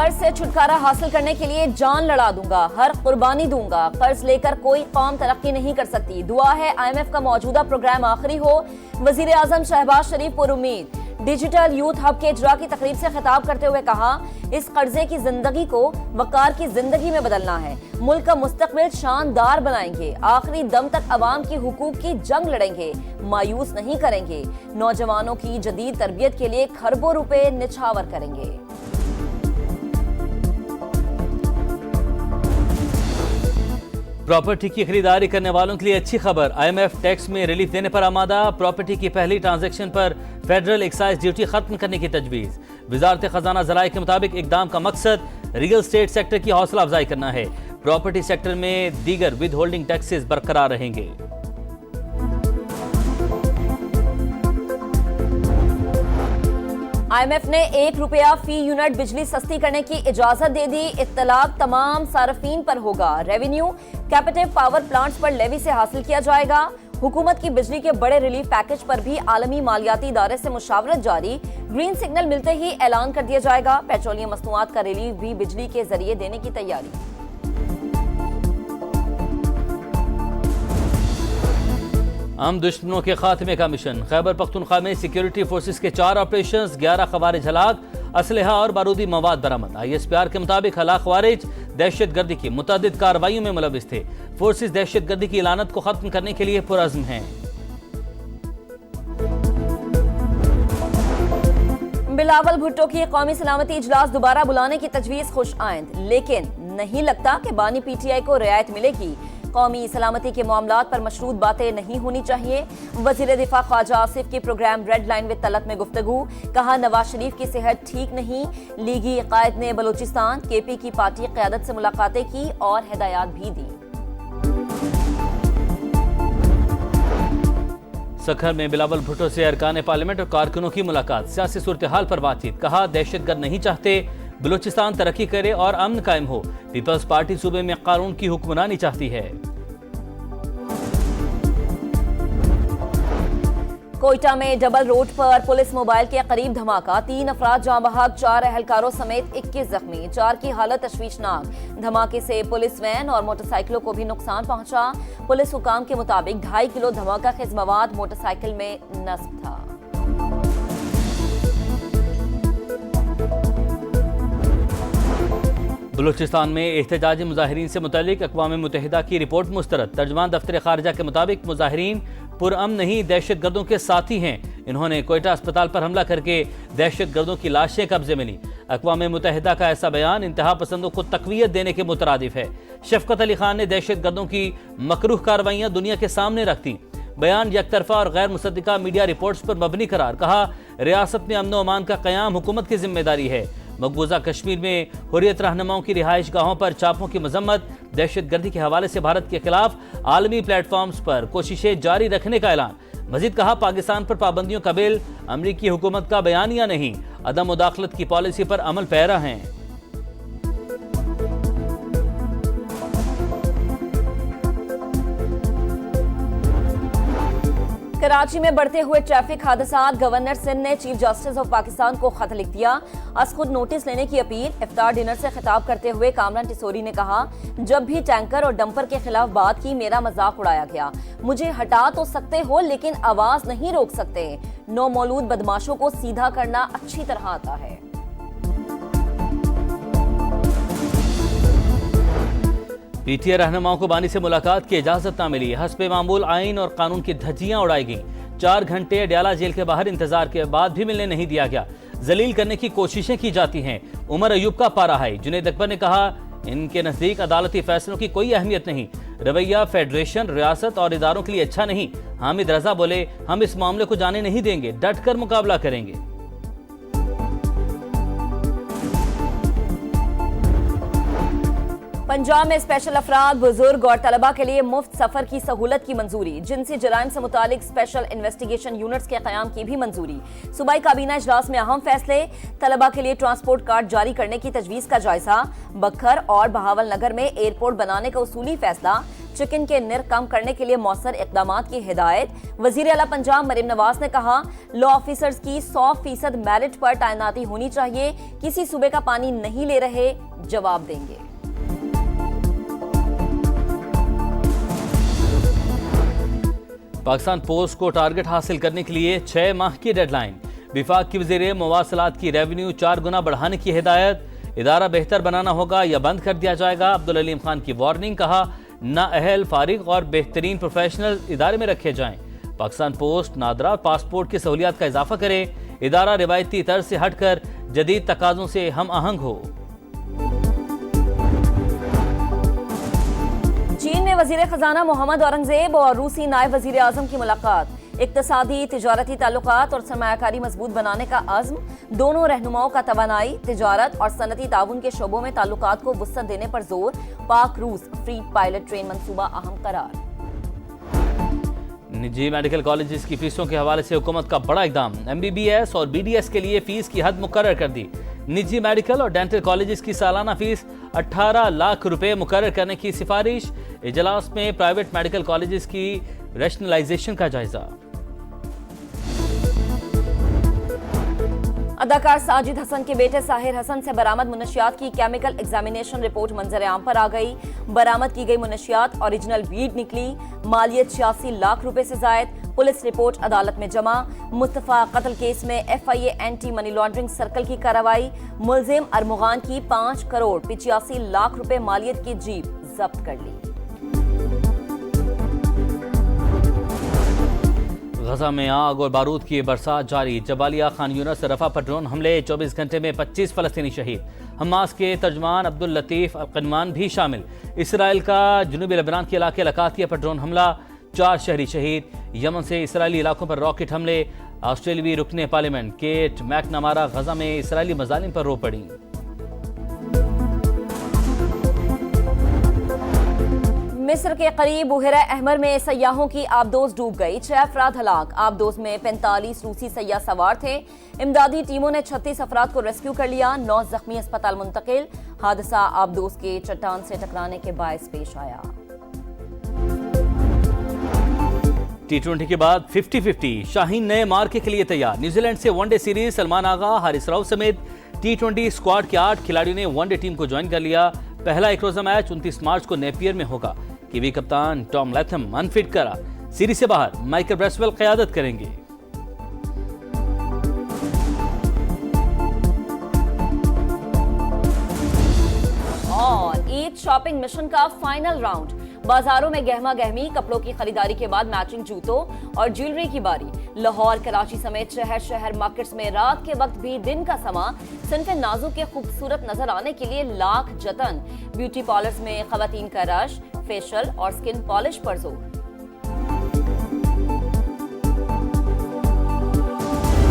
कर्ज से छुटकारा हासिल करने के लिए जान लड़ा दूंगा, हर कुर्बानी दूंगा। कर्ज लेकर कोई कौम तरक्की नहीं कर सकती। दुआ है IMF का मौजूदा प्रोग्राम आखिरी हो। वजीर आजम शहबाज शरीफ पुरुम्मीद। डिजिटल यूथ हब के इजरा की तकरीब से खिताब करते हुए कहा, इस कर्जे की जिंदगी को वकार की जिंदगी में बदलना है। मुल्क का मुस्तकबिल शानदार बनाएंगे। आखिरी दम तक अवाम की हुकूक की जंग लड़ेंगे, मायूस नहीं करेंगे। नौजवानों की जदीद तरबियत के लिए खरबों रुपए निछावर करेंगे। प्रॉपर्टी की खरीदारी करने वालों के लिए अच्छी खबर। IMF टैक्स में रिलीफ देने पर आमादा। प्रॉपर्टी की पहली ट्रांजैक्शन पर फेडरल एक्साइज ड्यूटी खत्म करने की तजवीज। वजारत खजाना ज़राए के मुताबिक इकदाम का मकसद रियल स्टेट सेक्टर की हौसला अफजाई करना है। प्रॉपर्टी सेक्टर में दीगर विद होल्डिंग टैक्सेस बरकरार रहेंगे। IMF ने ₹1 फी यूनिट बिजली सस्ती करने की इजाजत दे दी। इत्तलाक तमाम सार्फिन पर होगा। रेवेन्यू कैपिटिव पावर प्लांट्स पर लेवी से हासिल किया जाएगा। हुकूमत की बिजली के बड़े रिलीफ पैकेज पर भी आलमी मालियाती इदारे से मुशावरत जारी। ग्रीन सिग्नल मिलते ही ऐलान कर दिया जाएगा। पेट्रोलियम मसनूआत का रिलीफ भी बिजली के जरिए देने की तैयारी। हम दुश्मनों के खात्मे का मिशन। खैबर पख्तूनख्वा में सिक्योरिटी फोर्सेस के 4 ऑपरेशंस, 11 खवारिज हलाक, असलहा और बारूदी मवाद बरामद। ISPR के मुताबिक हलाक खवारिज दहशत गर्दी की मुतअद्दिद कार्रवाइयों में मुलविस थे। फोर्सेस दहशत गर्दी की लानत को खत्म करने के लिए पुरअज़्म हैं। बिलावल भुट्टो की कौमी सलामती इजलास दोबारा बुलाने की तजवीज खुश आइंद, लेकिन नहीं लगता कि बानी PTI को रियायत मिलेगी। कौमी सलामती के मामलात पर मशरूत बातें नहीं होनी चाहिए। वजीर दिफा ख्वाजा आसिफ की programme red line with Talat में गुफ्तगू। कहा, नवाज शरीफ की सेहत ठीक नहीं। लीगी कायद ने बलूचिस्तान KP की पार्टी क़यादत से मुलाकातें की और हिदायत भी दी। सखर में बिलावल भुट्टो से अरकान पार्लियामेंट और कारकुनों की मुलाकात। सियासी सूरत हाल पर बातचीत। कहा, दहशतगर्द नहीं चाहते, बलूचिस्तान तरक्की करे और अमन कायम हो। पीपल्स पार्टी सूबे में कानून की हुक्मरानी चाहती है। कोयटा में डबल रोड पर पुलिस मोबाइल के करीब धमाका। 3 अफराद जाँ बहक, 4 एहलकारों समेत 21 जख्मी। 4 की हालत तशवीशनाक। धमाके से पुलिस वैन और मोटरसाइकिलों को भी नुकसान पहुंचा। पुलिस हुकाम के मुताबिक 2.5 किलो धमाका खेज मवाद मोटरसाइकिल में नस्ब था। बलूचिस्तान में एहतजाजी मुजाहिरीन से मुतल्लिक अक़वाम मुत्तहिदा की रिपोर्ट मुस्तरद। तर्जमान दफ्तर खारजा के मुताबिक मुजाहिरीन पुरअमन नहीं, दहशत गर्दों के साथी हैं। इन्होंने कोयटा अस्पताल पर हमला करके दहशत गर्दों की लाशें कब्जे में ली। अक़वाम मुत्तहिदा का ऐसा बयान इंतहा पसंदों को तक़वियत देने के मुतरादिफ है। शफ़क़त अली खान ने दहशत गर्दों की मकरूह कार्रवाइयाँ दुनिया के सामने रख दी। बयान यकतरफा और गैर मुसद्दिका मीडिया रिपोर्ट्स पर मबनी करार। कहा, रियासत में अमन व अमान का क़याम हुकूमत की जिम्मेदारी है। मकबूजा कश्मीर में हुर्रियत रहनुमाओं की रिहाइश गाहों पर चापों की मजम्मत। दहशत गर्दी के हवाले से भारत के खिलाफ आलमी प्लेटफॉर्म्स पर कोशिशें जारी रखने का ऐलान। मजीद कहा, पाकिस्तान पर पाबंदियों का बिल अमरीकी हुकूमत का बयानिया नहीं, अदम मुदाखलत की पॉलिसी पर अमल पैरा हैं। कराची में बढ़ते हुए ट्रैफिक हादसात। गवर्नर सिंध ने चीफ जस्टिस ऑफ पाकिस्तान को खत लिख दिया। अज खुद नोटिस लेने की अपील। इफ्तार डिनर से खिताब करते हुए कामरान टिसोरी ने कहा, जब भी टैंकर और डंपर के खिलाफ बात की मेरा मजाक उड़ाया गया। मुझे हटा तो सकते हो लेकिन आवाज नहीं रोक सकते। नौ मौलूद बदमाशों को सीधा करना अच्छी तरह आता है। PTA रहनुमाओं को बानी से मुलाकात की इजाजत न मिली। हस्बे मामूल आइन और कानून की धज्जियां उड़ाई गई। 4 घंटे अडयाला जेल के बाहर इंतजार के बाद भी मिलने नहीं दिया गया। जलील करने की कोशिशें की जाती हैं। उमर अयूब का पारा है। जुनैद अकबर ने कहा, इनके नजदीक अदालती फैसलों की कोई अहमियत नहीं। रवैया फेडरेशन, रियासत और इदारों के लिए अच्छा नहीं। हामिद रजा बोले, हम इस मामले को जाने नहीं देंगे, डट कर मुकाबला करेंगे। पंजाब में स्पेशल अफराद, बुजुर्ग और तलबा के लिए मुफ्त सफर की सहूलत की मंजूरी। जिनसी जराइम से मुतालिक स्पेशल इन्वेस्टिगेशन यूनिट्स के क़याम की भी मंजूरी। सूबाई काबीना इजलास में अहम फैसले। तलबा के लिए ट्रांसपोर्ट कार्ड जारी करने की तजवीज़ का जायजा। बखर और बहावल नगर में एयरपोर्ट बनाने का उसूली फैसला। चिकन के निर्ख कम करने के लिए मौसर इकदाम की हिदायत। वजीर आला पंजाब मरीम नवाज ने कहा, लॉ ऑफिसर्स की 100% मेरिट पर तैनाती होनी चाहिए, किसी सूबे का पानी नहीं ले रहे, जवाब देंगे। पाकिस्तान पोस्ट को टारगेट हासिल करने के लिए 6 माह की डेडलाइन। विफाक की वज़ीर मवासलात की रेवेन्यू 4 गुना बढ़ाने की हिदायत। इदारा बेहतर बनाना होगा या बंद कर दिया जाएगा। अब्दुल अलीम खान की वार्निंग। कहा, नाअहल, फारिग और बेहतरीन प्रोफेशनल इदारे में रखे जाएं। पाकिस्तान पोस्ट नादरा पासपोर्ट की सहूलियात का इजाफा करे। इदारा रिवायती तर्ज से हटकर जदीद तकाज़ों से हम आहंग हो। चीन में वजीर खजाना मोहम्मद औरंगजेब और रूसी नायब वजीर आजम की मुलाकात। इक्तसादी तिजारती ताल्लुकात और सरमायाकारी मजबूत बनाने का अज़्म। दोनों रहनुमाओं का तवानाई, तिजारत और सनती ताउन के शोबों में ताल्लुकात को वुसअत देने पर जोर। पाक रूस फ्री पायलट ट्रेन मंसूबा अहम करार। निजी मेडिकल कॉलेजेस की फीसों के हवाले से हुकूमत का बड़ा इकदाम। MBBS और BDS के लिए फीस की हद मुकर्रर कर दी। निजी मेडिकल और डेंटल कॉलेजेस की सालाना फीस 18 लाख रुपए मुकर्रर करने की सिफारिश। इजलास में प्राइवेट मेडिकल कॉलेजेस की रैशनलाइजेशन का जायजा। अदाकार साजिद हसन के बेटे साहिर हसन से बरामद मुनशियात की केमिकल एग्जामिनेशन रिपोर्ट मंजर आम पर आ गई। बरामद की गई मुनशियात ओरिजिनल वीड निकली। मालियत 86 लाख रुपए से जायद। पुलिस रिपोर्ट अदालत में जमा। मुस्तफा कत्ल केस में FIA anti money laundering circle की कार्रवाई। मुलजिम अरमुगान की 5 करोड़ 85 लाख रुपए मालियत की जीप जब्त कर ली। गजा में आग और बारूद की बरसात जारी। जबालिया, खान यूनिस, रफा पर ड्रोन हमले। 24 घंटे में 25 फलस्तीनी शहीद। हमास के तर्जमान अब्दुल लतीफ अल-क़नमान भी शामिल। इसराइल का जुनूबी लेबनान के इलाके लकातिया पर ड्रोन हमला, 4 शहरी शहीद। यमन से इसराइली इलाकों पर रॉकेट हमले। ऑस्ट्रेलियावी रुकने पार्लियामेंट केट मैकनमारा गजा में इसराइली मजालिम पर रो पड़ी। मिस्र के करीब बुहरा अहमर में सयाहों की आबदोज डूब गई। 6 अफराद हलाक। आबदोज में 45 रूसी सयाह सवार थे। इमदादी टीमों ने 36 अफराद को रेस्क्यू कर लिया। 9 जख्मी अस्पताल मुंतकिल। हादसा आबदोज के चट्टान से टकराने के बायस पेश आया। T20 के बाद 50-50 शाहीन नए मार्के के लिए तैयार। न्यूजीलैंड से वनडे सीरीज सलमान आगा, हारिस राव समेत T20 स्क्वाड के 8 खिलाड़ियों ने वनडे टीम को ज्वाइन कर लिया। पहला एक रोजा मैच 29 मार्च को नेपियर में होगा। कीवी कप्तान टॉम लैथम अनफिट करा। सीरीज से बाहर माइकल ब्रेसवेल क़यादत करेंगे। और ईद शॉपिंग मिशन का फाइनल राउंड। बाजारों में गहमा गहमी। कपड़ों की खरीदारी के बाद मैचिंग जूतों और ज्वेलरी की बारी। लाहौर, कराची समेत शहर मार्केट्स में रात के वक्त भी दिन का समा सिन्फ नाजुक के खूबसूरत नजर आने के लिए लाख जतन। ब्यूटी पार्लर्स में खवातीन का रश, फेशियल और स्किन पॉलिश पर जोर।